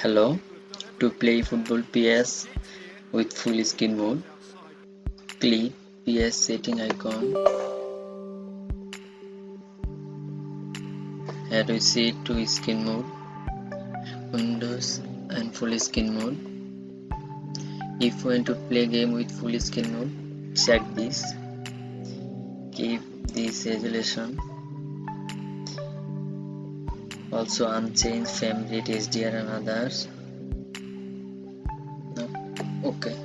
Hello, to play football PS with full screen mode, click PS setting icon. Here we see to screen mode, Windows and full screen mode. If you want to play game with full screen mode, check this. Keep this resolution. Also unchanged frame rate, HDR and others. Okay.